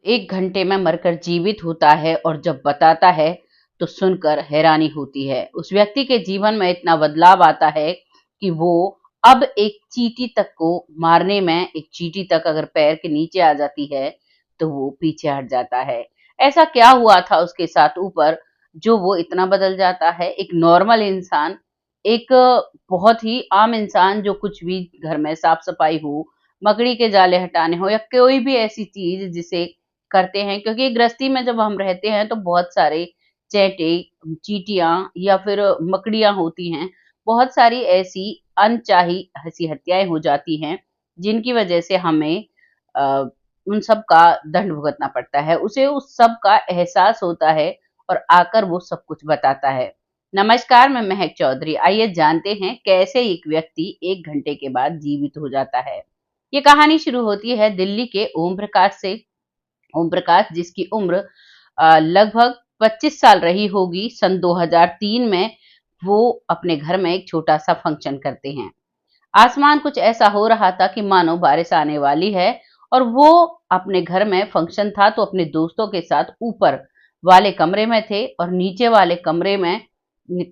1 घंटे में मरकर जीवित होता है और जब बताता है तो सुनकर हैरानी होती है। उस व्यक्ति के जीवन में इतना बदलाव आता है कि वो अब एक चींटी तक को मारने में एक चींटी तक अगर पैर के नीचे आ जाती है, तो वो पीछे हट जाता है। ऐसा क्या हुआ था उसके साथ ऊपर जो वो इतना बदल जाता है? एक नॉर्मल इंसान, एक बहुत ही आम इंसान जो कुछ भी घर में साफ-सफाई हो, मकड़ी के जाले हटाने हो या कोई भी ऐसी चीज़ जिसे करते हैं क्योंकि गृहस्थी में जब हम रहते हैं तो बहुत सारे चैंटे, चींटियाँ या फिर मकड़ियाँ होती हैं। बहुत सारी ऐसी अनचाही ऐसी हत्याएँ हो जाती हैं, जिनकी वजह से हमें अ, उन सब का दंड भुगतना पड़ता है। उसे उस सब का एहसास होता है और आकर वो सब कुछ बताता है। नमस्कार, मैं महक चौधरी। आइए जानते हैं कैसे एक व्यक्ति 1 घंटे के बाद जीवित हो जाता है। ये कहानी शुरू होती है दिल्ली के ओम प्रकाश से। ओम प्रकाश जिसकी उम्र लगभग 25 साल रही होगी, सन 2003 में वो अपने घर में एक छोटा-सा फंक्शन करते हैं। आसमान कुछ ऐसा हो रहा था कि मानो बारिश आने वाली है और वो अपने घर में फंक्शन था तो अपने दोस्तों के साथ ऊपर वाले कमरे में थे और नीचे वाले कमरे में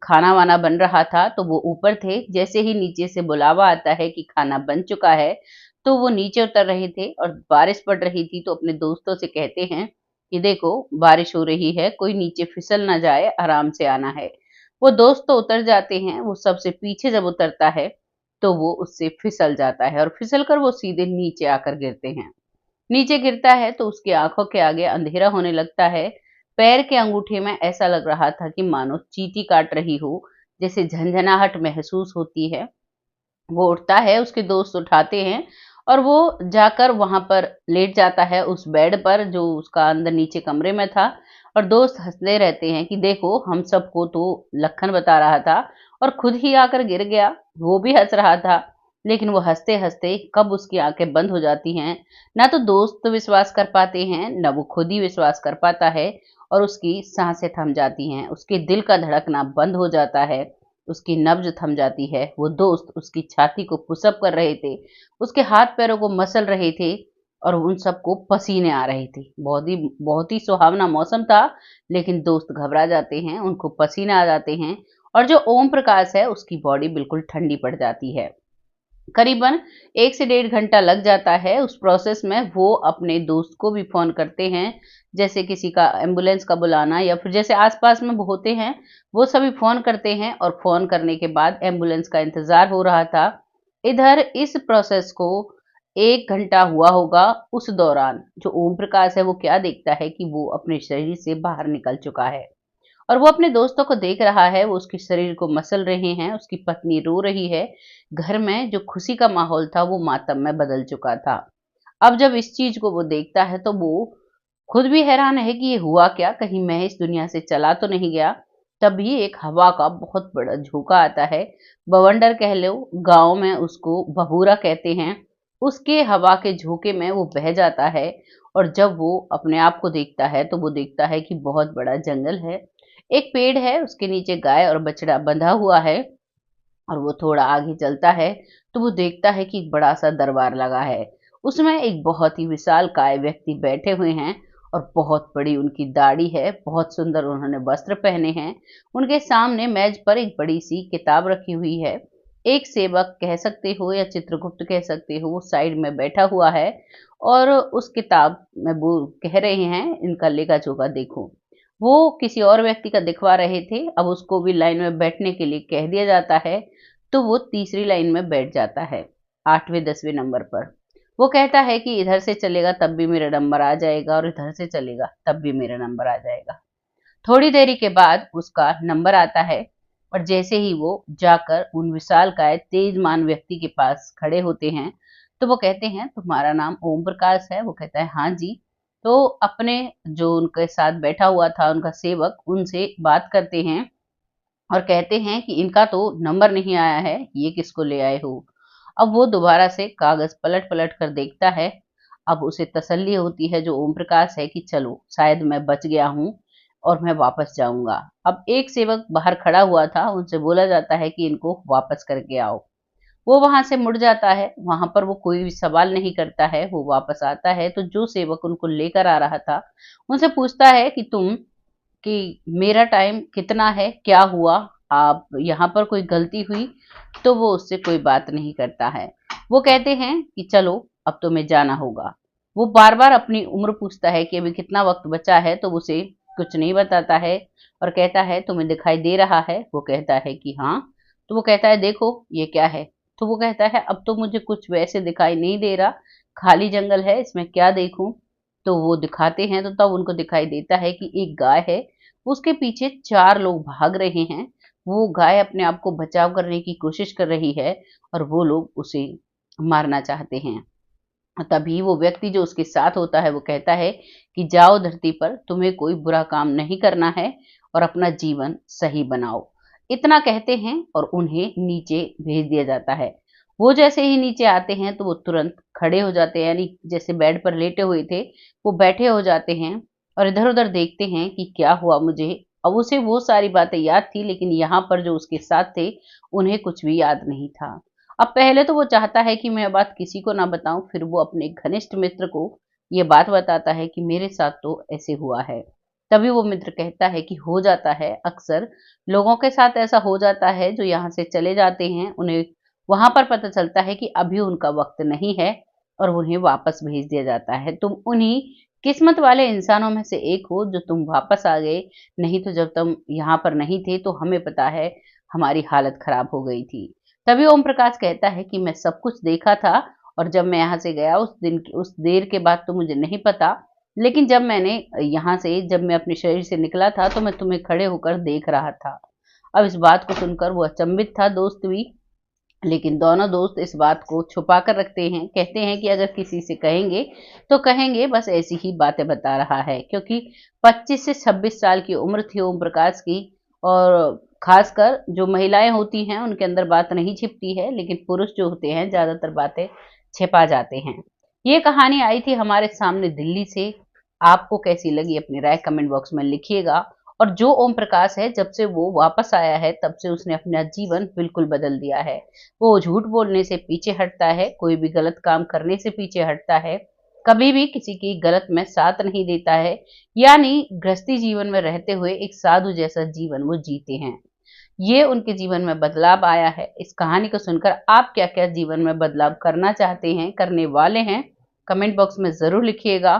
खाना वाना बन रहा था तो वो ऊपर थे। जैसे ही नीचे से बुलावा आता है कि खाना बन चुका है, तो वो नीचे उतर रहे थे और बारिश पड़ रही थी तो अपने दोस्तों से कहते हैं कि देखो बारिश हो रही है, कोई नीचे फिसल ना जाए, आराम से आना है। वो दोस्त तो उतर जाते हैं, वो सबसे पीछे जब उतरता है तो वो उससे फिसल जाता है और फिसल कर वो सीधे नीचे आकर गिरते हैं। नीचे गिरता है तो उसकी आंखों के आगे अंधेरा होने लगता है। पैर के अंगूठे में ऐसा लग रहा था कि मानो चींटी काट रही हो, जैसे झंझनाहट महसूस होती है। वो उठता है, उसके दोस्त उठाते हैं और वो जाकर वहां पर लेट जाता है उस बेड पर जो उसका अंदर नीचे कमरे में था। और दोस्त हंसते रहते हैं कि देखो हम सबको तो लखन बता रहा था और खुद ही आकर गिर गया। वो भी हंस रहा था, लेकिन वो हंसते हंसते कब उसकी आंखें बंद हो जाती हैं, ना तो दोस्त विश्वास कर पाते हैं ना वो खुद ही विश्वास कर पाता है। और उसकी सांसें थम जाती हैं, उसके दिल का धड़कना बंद हो जाता है, उसकी नब्ज थम जाती है। वो दोस्त उसकी छाती को पुशअप कर रहे थे, उसके हाथ पैरों को मसल रहे थे और उन सबको पसीने आ रहे थे। बहुत ही सुहावना मौसम था, लेकिन दोस्त घबरा जाते हैं, उनको पसीने आ जाते हैं और जो ओम प्रकाश है उसकी बॉडी बिल्कुल ठंडी पड़ जाती है। करीबन 1 से डेढ़ घंटा लग जाता है। उस प्रोसेस में वो अपने दोस्त को भी फ़ोन करते हैं, जैसे किसी का एम्बुलेंस का बुलाना या फिर जैसे आस-पास में होते हैं, वो सभी फ़ोन करते हैं और फ़ोन करने के बाद एम्बुलेंस का इंतज़ार हो रहा था। इधर इस प्रोसेस को 1 घंटा हुआ होगा। उस दौरान जो ओम प्रकाश है, वो क्या देखता है कि वो अपने शरीर से बाहर निकल चुका है। और वो अपने दोस्तों को देख रहा है, वो उसके शरीर को मसल रहे हैं, उसकी पत्नी रो रही है। घर में जो खुशी का माहौल था वो मातम में बदल चुका था। अब जब इस चीज़ को वो देखता है तो वो खुद भी हैरान है कि ये हुआ क्या? कहीं मैं इस दुनिया से चला तो नहीं गया? तभी एक हवा का बहुत बड़ा झोंका आता है। बवंडर कह लो, गाँव में उसको भभूरा कहते हैं। उसके हवा के झोंके में वो बह जाता है और जब वो अपने आप को देखता है तो वो देखता है कि बहुत बड़ा जंगल है। एक पेड़ है, उसके नीचे गाय और बछड़ा बंधा हुआ है और वो थोड़ा आगे चलता है, तो वो देखता है कि एक बड़ा-सा दरबार लगा है। उसमें एक बहुत ही विशालकाय व्यक्ति बैठे हुए हैं और बहुत बड़ी उनकी दाढ़ी है, बहुत सुंदर उन्होंने वस्त्र पहने हैं। उनके सामने मेज पर एक बड़ी-सी किताब रखी हुई है। एक सेवक कह सकते हो या चित्रगुप्त कह सकते हो, वो साइड में बैठा हुआ है और उस किताब में वो कह रहे हैं, इनका लेखा-जोखा देखो। वो किसी और व्यक्ति का दिखवा रहे थे, अब उसको भी लाइन में बैठने के लिए कह दिया जाता है, तो वो तीसरी लाइन में बैठ जाता है, 8वें-10वें नंबर पर। वो कहता है कि इधर से चलेगा तब भी मेरा नंबर आ जाएगा और इधर से चलेगा तब भी मेरा नंबर आ जाएगा। थोड़ी देरी के बाद उसका नंबर आता है और जैसे ही वो जाकर उन विशालकाय तेजमान व्यक्ति के पास खड़े होते हैं, तो वो कहते हैं तुम्हारा नाम ओम प्रकाश है? वो कहता है हाँ जी। तो अपने जो उनके साथ बैठा हुआ था उनका सेवक उनसे बात करते हैं और कहते हैं कि इनका तो नंबर नहीं आया है, ये किसको ले आए हो? अब वो दोबारा से कागज़ पलट-पलट कर देखता है। अब उसे तसल्ली होती है जो ओम प्रकाश है कि चलो शायद मैं बच गया हूँ और मैं वापस जाऊँगा। अब एक सेवक बाहर खड़ा हुआ था, उनसे बोला जाता है कि इनको वापस करके आओ। वो वहां से मुड़ जाता है, वहां पर वो कोई भी सवाल नहीं करता है। वो वापस आता है तो जो सेवक उनको लेकर आ रहा था उनसे पूछता है कि मेरा टाइम कितना है, क्या हुआ, आप यहाँ पर कोई गलती हुई? तो वो उससे कोई बात नहीं करता है। वो कहते हैं कि चलो अब तुम्हें जाना होगा। वो बार बार अपनी उम्र पूछता है कि अभी कितना वक्त बचा है, तो उसे कुछ नहीं बताता है और कहता है तुम्हें दिखाई दे रहा है? वो कहता है कि हाँ। तो वो कहता है देखो ये क्या है? तो वो कहता है अब तो मुझे कुछ वैसे दिखाई नहीं दे रहा, खाली जंगल है, इसमें क्या देखूं? तो वो दिखाते हैं तो तब उनको दिखाई देता है कि एक गाय है, उसके पीछे 4 लोग भाग रहे हैं। वो गाय अपने आप को बचाव करने की कोशिश कर रही है और वो लोग उसे मारना चाहते हैं। तभी वो व्यक्ति जो उसके साथ होता है वो कहता है कि जाओ धरती पर, तुम्हें कोई बुरा काम नहीं करना है और अपना जीवन सही बनाओ। इतना कहते हैं और उन्हें नीचे भेज दिया जाता है। वो जैसे ही नीचे आते हैं तो वो तुरंत खड़े हो जाते हैं, यानी जैसे बेड पर लेटे हुए थे वो बैठे हो जाते हैं और इधर उधर देखते हैं कि क्या हुआ मुझे। अब उसे वो सारी बातें याद थी, लेकिन यहाँ पर जो उसके साथ थे उन्हें कुछ भी याद नहीं था। अब पहले तो वो चाहता है कि मैं बात किसी को ना बताऊं, फिर वो अपने घनिष्ठ मित्र को ये बात बताता है कि मेरे साथ तो ऐसे हुआ है। तभी वो मित्र कहता है कि हो जाता है, अक्सर लोगों के साथ ऐसा हो जाता है जो यहाँ से चले जाते हैं, उन्हें वहां पर पता चलता है कि अभी उनका वक्त नहीं है और उन्हें वापस भेज दिया जाता है। तुम उन्हीं किस्मत वाले इंसानों में से एक हो जो तुम वापस आ गए, नहीं तो जब तुम यहाँ पर नहीं थे तो हमें पता है हमारी हालत खराब हो गई थी। तभी ओम प्रकाश कहता है कि मैं सब कुछ देखा था और जब मैं यहाँ से गया उस दिन की उस देर के बाद तो मुझे नहीं पता, लेकिन जब मैं अपने शरीर से निकला था तो मैं तुम्हें खड़े होकर देख रहा था। अब इस बात को सुनकर वो अचंभित था, दोस्त भी, लेकिन दोनों दोस्त इस बात को छुपा कर रखते हैं। कहते हैं कि अगर किसी से कहेंगे तो कहेंगे बस ऐसी ही बातें बता रहा है, क्योंकि 25 से 26 साल की उम्र थी ओम प्रकाश की। और खासकर जो महिलाएं होती हैं उनके अंदर बात नहीं छिपती है, लेकिन पुरुष जो होते हैं ज्यादातर बातें छिपा जाते हैं। ये कहानी आई थी हमारे सामने दिल्ली से। आपको कैसी लगी अपनी राय कमेंट बॉक्स में लिखिएगा। और जो ओम प्रकाश है, जब से वो वापस आया है तब से उसने अपना जीवन बिल्कुल बदल दिया है। वो झूठ बोलने से पीछे हटता है, कोई भी गलत काम करने से पीछे हटता है, कभी भी किसी की गलत में साथ नहीं देता है, यानी गृहस्थी जीवन में रहते हुए एक साधु जैसा जीवन वो जीते हैं। ये उनके जीवन में बदलाव आया है। इस कहानी को सुनकर आप क्या क्या जीवन में बदलाव करना चाहते हैं, करने वाले हैं, कमेंट बॉक्स में जरूर लिखिएगा।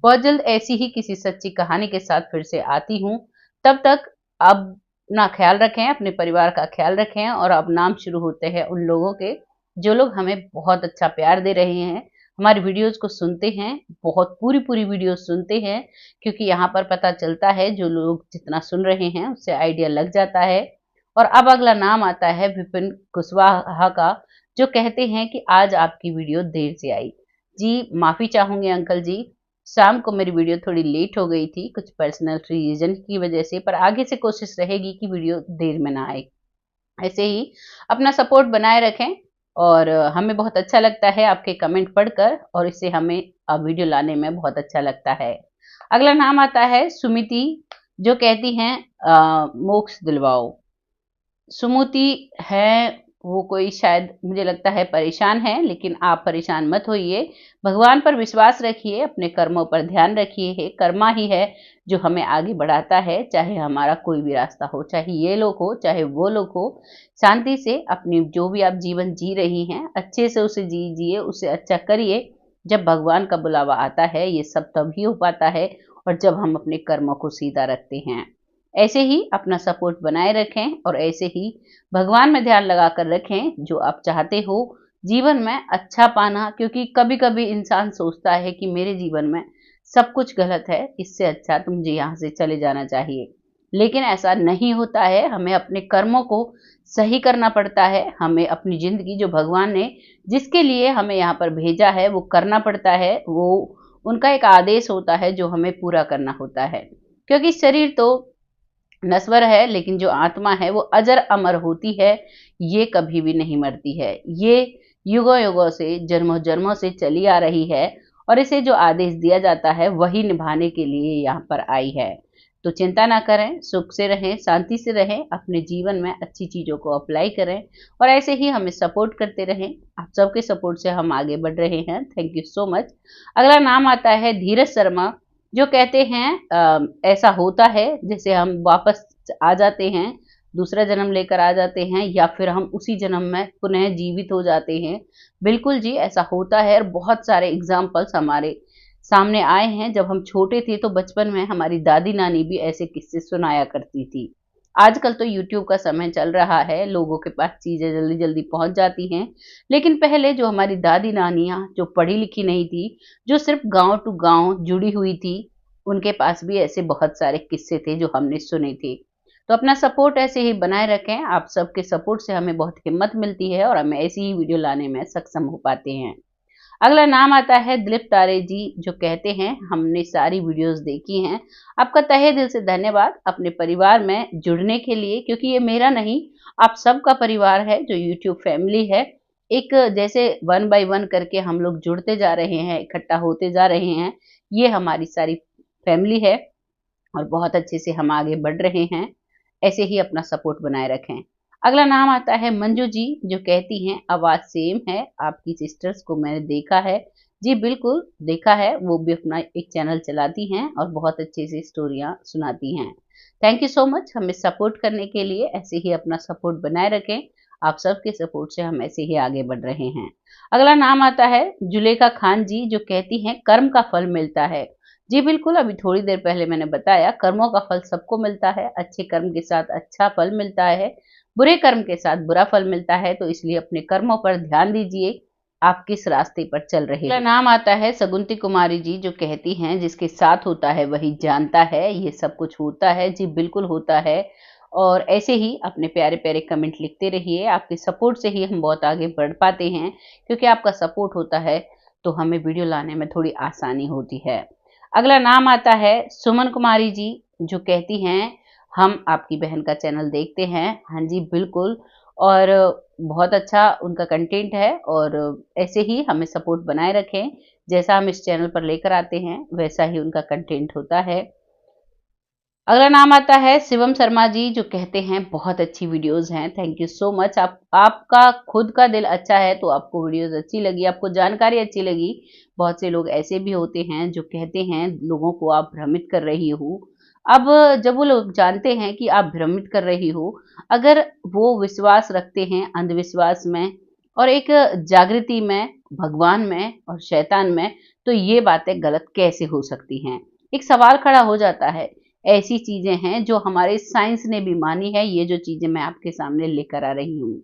बहुत जल्द ऐसी ही किसी सच्ची कहानी के साथ फिर से आती हूँ। तब तक आप अपना ख्याल रखें, अपने परिवार का ख्याल रखें। और अब नाम शुरू होते हैं उन लोगों के जो लोग हमें बहुत अच्छा प्यार दे रहे हैं, हमारी वीडियोस को सुनते हैं, बहुत पूरी पूरी वीडियो सुनते हैं, क्योंकि यहाँ पर पता चलता है जो लोग जितना सुन रहे हैं उससे आइडिया लग जाता है। और अब अगला नाम आता है विपिन कुशवाहा का, जो कहते हैं कि आज आपकी वीडियो देर से आई। जी माफी चाहूंगे अंकल जी, शाम को मेरी वीडियो थोड़ी लेट हो गई थी कुछ पर्सनल रीजन की वजह से, पर आगे से कोशिश रहेगी कि वीडियो देर में ना आए। ऐसे ही अपना सपोर्ट बनाए रखें और हमें बहुत अच्छा लगता है आपके कमेंट पढ़कर, और इससे हमें वीडियो लाने में बहुत अच्छा लगता है। अगला नाम आता है सुमिति, जो कहती हैं मोक्ष दिलवाओ। सुमति है वो, कोई शायद मुझे लगता है परेशान है, लेकिन आप परेशान मत होइए। भगवान पर विश्वास रखिए, अपने कर्मों पर ध्यान रखिए। है कर्मा ही है जो हमें आगे बढ़ाता है, चाहे हमारा कोई भी रास्ता हो, चाहे ये लोग हो चाहे वो लोग हो। शांति से अपनी जो भी आप जीवन जी रही हैं अच्छे से उसे जीजिए, उसे अच्छा करिए। जब भगवान का बुलावा आता है ये सब तभी हो पाता है, और जब हम अपने कर्मों को सीधा रखते हैं। ऐसे ही अपना सपोर्ट बनाए रखें और ऐसे ही भगवान में ध्यान लगा कर रखें जो आप चाहते हो जीवन में अच्छा पाना। क्योंकि कभी कभी इंसान सोचता है कि मेरे जीवन में सब कुछ गलत है, इससे अच्छा तो मुझे यहाँ से चले जाना चाहिए, लेकिन ऐसा नहीं होता है। हमें अपने कर्मों को सही करना पड़ता है, हमें अपनी जिंदगी जो भगवान ने जिसके लिए हमें यहाँ पर भेजा है वो करना पड़ता है। वो उनका एक आदेश होता है जो हमें पूरा करना होता है, क्योंकि शरीर तो नश्वर है लेकिन जो आत्मा है वो अजर अमर होती है, ये कभी भी नहीं मरती है। ये युगों युगों से जन्मों जन्मों से चली आ रही है और इसे जो आदेश दिया जाता है वही निभाने के लिए यहाँ पर आई है। तो चिंता ना करें, सुख से रहें, शांति से रहें, अपने जीवन में अच्छी चीज़ों को अप्लाई करें और ऐसे ही हमें सपोर्ट करते रहें। आप सबके सपोर्ट से हम आगे बढ़ रहे हैं। Thank you so much. अगला नाम आता है धीरज शर्मा, जो कहते हैं ऐसा होता है जैसे हम वापस आ जाते हैं, दूसरा जन्म लेकर आ जाते हैं या फिर हम उसी जन्म में पुनः जीवित हो जाते हैं। बिल्कुल जी, ऐसा होता है और बहुत सारे एग्ज़ाम्पल्स हमारे सामने आए हैं। जब हम छोटे थे तो बचपन में हमारी दादी-नानी भी ऐसे किस्से सुनाया करती थी। आजकल तो यूट्यूब का समय चल रहा है, लोगों के पास चीज़ें जल्दी-जल्दी पहुँच जाती हैं। लेकिन पहले जो हमारी दादी-नानियाँ जो पढ़ी-लिखी नहीं थी, जो सिर्फ़ गाँव टू गाँव जुड़ी हुई थी, उनके पास भी ऐसे बहुत सारे किस्से थे जो हमने सुने थे। तो अपना सपोर्ट ऐसे ही बनाए रखें। आप सबके सपोर्ट से हमें बहुत हिम्मत मिलती है और हम ऐसी ही वीडियो लाने में सक्षम हो पाते हैं। अगला नाम आता है दिलीप तारे जी, जो कहते हैं हमने सारी वीडियोस देखी हैं। आपका तहे दिल से धन्यवाद अपने परिवार में जुड़ने के लिए, क्योंकि ये मेरा नहीं, आप सबका परिवार है जो यूट्यूब फैमिली है। एक जैसे वन बाय वन करके हम लोग जुड़ते जा रहे हैं, इकट्ठा होते जा रहे हैं। ये हमारी सारी फैमिली है और बहुत अच्छे से हम आगे बढ़ रहे हैं। ऐसे ही अपना सपोर्ट बनाए रखें। अगला नाम आता है मंजू जी, जो कहती हैं आवाज़ सेम है, आपकी सिस्टर्स को मैंने देखा है। जी बिल्कुल, देखा है, वो भी अपना एक चैनल चलाती हैं और बहुत अच्छे से स्टोरियाँ सुनाती हैं। थैंक यू सो मच हमें सपोर्ट करने के लिए, ऐसे ही अपना सपोर्ट बनाए रखें। आप सबके सपोर्ट से हम ऐसे ही आगे बढ़ रहे हैं। अगला नाम आता है जुलेखा खान जी, जो कहती हैं कर्म का फल मिलता है। जी बिल्कुल, अभी थोड़ी देर पहले मैंने बताया कर्मों का फल सबको मिलता है, अच्छे कर्म के साथ अच्छा फल मिलता है, बुरे कर्म के साथ बुरा फल मिलता है, तो इसलिए अपने कर्मों पर ध्यान दीजिए, आप किस रास्ते पर चल रहे हैं। अगला नाम आता है सगुंती कुमारी जी, जो कहती हैं जिसके साथ होता है वही जानता है, ये सब कुछ होता है। जी बिल्कुल होता है और ऐसे ही अपने प्यारे-प्यारे कमेंट लिखते रहिए, आपके सपोर्ट से ही हम बहुत आगे बढ़ पाते हैं, क्योंकि आपका सपोर्ट होता है, तो हमें वीडियो लाने में थोड़ी आसानी होती है। अगला नाम आता है सुमन कुमारी जी, जो कहती हैं हम आपकी बहन का चैनल देखते हैं। हाँ जी, बिल्कुल और बहुत अच्छा उनका कंटेंट है और ऐसे ही हमें सपोर्ट बनाए रखें। जैसा हम इस चैनल पर लेकर आते हैं, वैसा ही उनका कंटेंट होता है। अगला नाम आता है शिवम शर्मा जी, जो कहते हैं बहुत अच्छी वीडियोस हैं। Thank you so much. आपका खुद का दिल अच्छा है तो आपको वीडियोस अच्छी लगी, आपको जानकारी अच्छी लगी। बहुत से लोग ऐसे भी होते हैं जो कहते हैं लोगों को आप भ्रमित कर रही हो। अब जब वो लोग जानते हैं कि आप भ्रमित कर रही हो, अगर वो विश्वास रखते हैं अंधविश्वास में और एक जागृति में, भगवान में और शैतान में, तो ये बातें गलत कैसे हो सकती हैं? एक सवाल खड़ा हो जाता है। ऐसी चीजें हैं जो हमारे साइंस ने भी मानी है, ये जो चीजें मैं आपके सामने लेकर आ रही हूँ,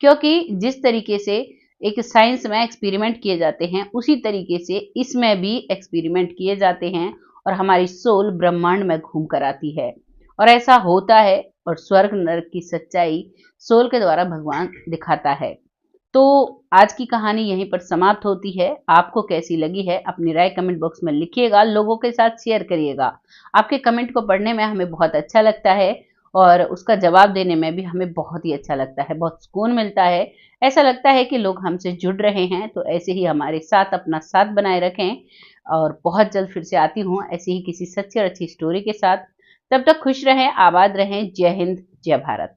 क्योंकि जिस तरीके से एक साइंस में एक्सपेरिमेंट किए जाते हैं, उसी तरीके से इसमें भी एक्सपेरिमेंट किए जाते हैं और हमारी सोल ब्रह्मांड में घूम कर आती है और ऐसा होता है और स्वर्ग नरक की सच्चाई सोल के द्वारा भगवान दिखाता है। तो आज की कहानी यहीं पर समाप्त होती है। आपको कैसी लगी है अपनी राय कमेंट बॉक्स में लिखिएगा, लोगों के साथ शेयर करिएगा। आपके कमेंट को पढ़ने में हमें बहुत अच्छा लगता है और उसका जवाब देने में भी हमें बहुत ही अच्छा लगता है, बहुत सुकून मिलता है। ऐसा लगता है कि लोग हमसे जुड़ रहे हैं, तो ऐसे ही हमारे साथ अपना साथ बनाए रखें और बहुत जल्द फिर से आती हूँ ऐसी ही किसी सच्ची और अच्छी स्टोरी के साथ। तब तक खुश रहें, आबाद रहें। जय हिंद, जय भारत।